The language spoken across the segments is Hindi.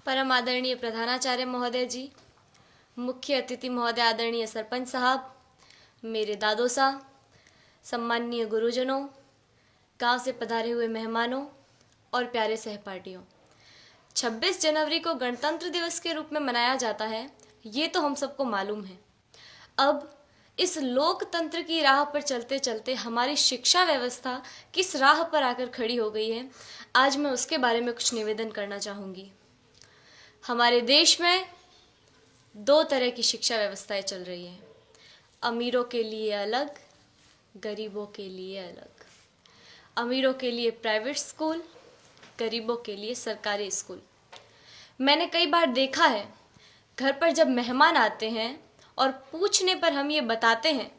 परम आदरणीय प्रधानाचार्य महोदय जी, मुख्य अतिथि महोदय आदरणीय सरपंच साहब, मेरे दादो साहब, सम्माननीय गुरुजनों, गांव से पधारे हुए मेहमानों और प्यारे सहपाठियों। 26 जनवरी को गणतंत्र दिवस के रूप में मनाया जाता है, ये तो हम सबको मालूम है। अब इस लोकतंत्र की राह पर चलते चलते हमारी शिक्षा व्यवस्था किस राह पर आकर खड़ी हो गई है, आज मैं उसके बारे में कुछ निवेदन करना चाहूँगी। हमारे देश में दो तरह की शिक्षा व्यवस्थाएं चल रही हैं, अमीरों के लिए अलग, गरीबों के लिए अलग। अमीरों के लिए प्राइवेट स्कूल, गरीबों के लिए सरकारी स्कूल। मैंने कई बार देखा है, घर पर जब मेहमान आते हैं और पूछने पर हम ये बताते हैं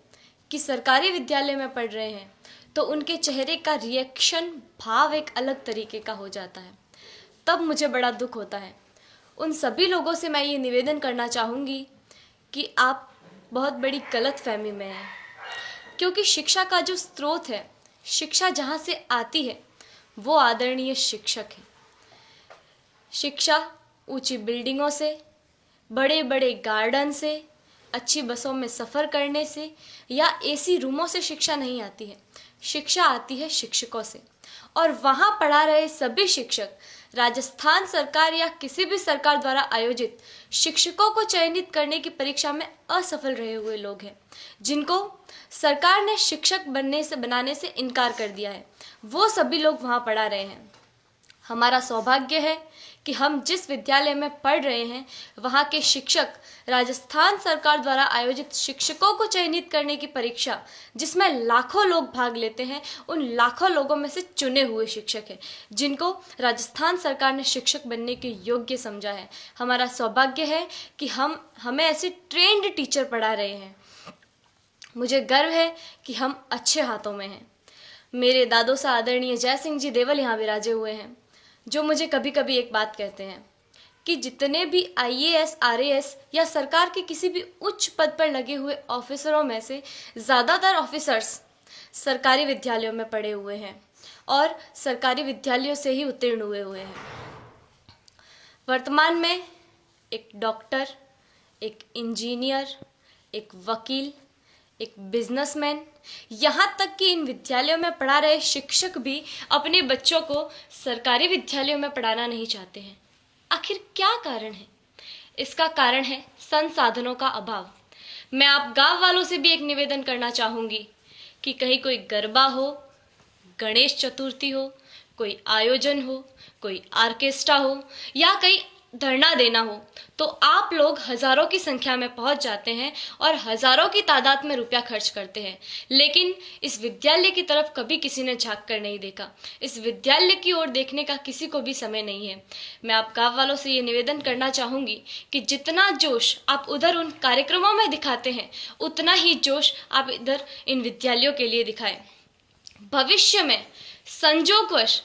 कि सरकारी विद्यालय में पढ़ रहे हैं, तो उनके चेहरे का रिएक्शन, भाव एक अलग तरीके का हो जाता है। तब मुझे बड़ा दुख होता है। उन सभी लोगों से मैं ये निवेदन करना चाहूँगी कि आप बहुत बड़ी गलतफहमी में हैं, क्योंकि शिक्षा का जो स्रोत है, शिक्षा जहाँ से आती है वो आदरणीय शिक्षक है। शिक्षा ऊंची बिल्डिंगों से, बड़े बड़े गार्डन से, अच्छी बसों में सफ़र करने से या एसी रूमों से शिक्षा नहीं आती है। शिक्षा आती है शिक्षकों से, और वहाँ पढ़ा रहे सभी शिक्षक राजस्थान सरकार या किसी भी सरकार द्वारा आयोजित शिक्षकों को चयनित करने की परीक्षा में असफल रहे हुए लोग हैं, जिनको सरकार ने शिक्षक बनाने से इनकार कर दिया है। वो सभी लोग वहाँ पढ़ा रहे हैं। हमारा सौभाग्य है कि हम जिस विद्यालय में पढ़ रहे हैं, वहाँ के शिक्षक राजस्थान सरकार द्वारा आयोजित शिक्षकों को चयनित करने की परीक्षा, जिसमें लाखों लोग भाग लेते हैं, उन लाखों लोगों में से चुने हुए शिक्षक हैं, जिनको राजस्थान सरकार ने शिक्षक बनने के योग्य समझा है। हमारा सौभाग्य है कि हमें ऐसे ट्रेंड टीचर पढ़ा रहे हैं। मुझे गर्व है कि हम अच्छे हाथों में हैं। मेरे दादो सा आदरणीय जय सिंह जी देवल यहाँ विराजे हुए हैं, जो मुझे कभी कभी एक बात कहते हैं कि जितने भी IAS, RAS या सरकार के किसी भी उच्च पद पर लगे हुए ऑफिसरों में से ज़्यादातर ऑफिसर्स सरकारी विद्यालयों में पढ़े हुए हैं और सरकारी विद्यालयों से ही उत्तीर्ण हुए हैं। वर्तमान में एक डॉक्टर, एक इंजीनियर, एक वकील, एक बिजनेसमैन, यहाँ तक कि इन विद्यालयों में पढ़ा रहे शिक्षक भी अपने बच्चों को सरकारी विद्यालयों में पढ़ाना नहीं चाहते हैं। आखिर क्या कारण है? इसका कारण है संसाधनों का अभाव। मैं आप गांव वालों से भी एक निवेदन करना चाहूँगी कि कहीं कोई गरबा हो, गणेश चतुर्थी हो, कोई आयोजन हो, कोई आर्केस्ट्रा हो या कहीं धरना देना हो, तो आप लोग हज़ारों की संख्या में पहुंच जाते हैं और हज़ारों की तादाद में रुपया खर्च करते हैं, लेकिन इस विद्यालय की तरफ कभी किसी ने झांक कर नहीं देखा। इस विद्यालय की ओर देखने का किसी को भी समय नहीं है। मैं आप गाँव वालों से ये निवेदन करना चाहूँगी कि जितना जोश आप उधर उन कार्यक्रमों में दिखाते हैं, उतना ही जोश आप इधर इन विद्यालयों के लिए दिखाएं। भविष्य में संजोगवश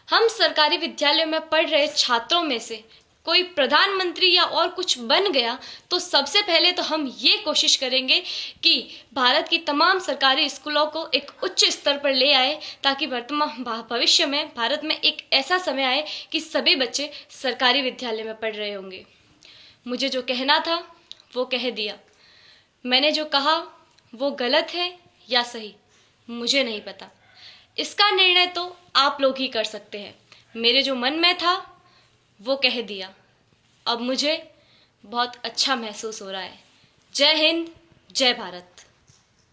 हम सरकारी विद्यालयों में पढ़ रहे छात्रों में से कोई प्रधानमंत्री या और कुछ बन गया, तो सबसे पहले तो हम ये कोशिश करेंगे कि भारत की तमाम सरकारी स्कूलों को एक उच्च स्तर पर ले आए, ताकि वर्तमान भविष्य में भारत में एक ऐसा समय आए कि सभी बच्चे सरकारी विद्यालय में पढ़ रहे होंगे। मुझे जो कहना था वो कह दिया। मैंने जो कहा वो गलत है या सही, मुझे नहीं पता। इसका निर्णय तो आप लोग ही कर सकते हैं। मेरे जो मन में था वो कह दिया। अब मुझे बहुत अच्छा महसूस हो रहा है। जय हिंद, जय भारत।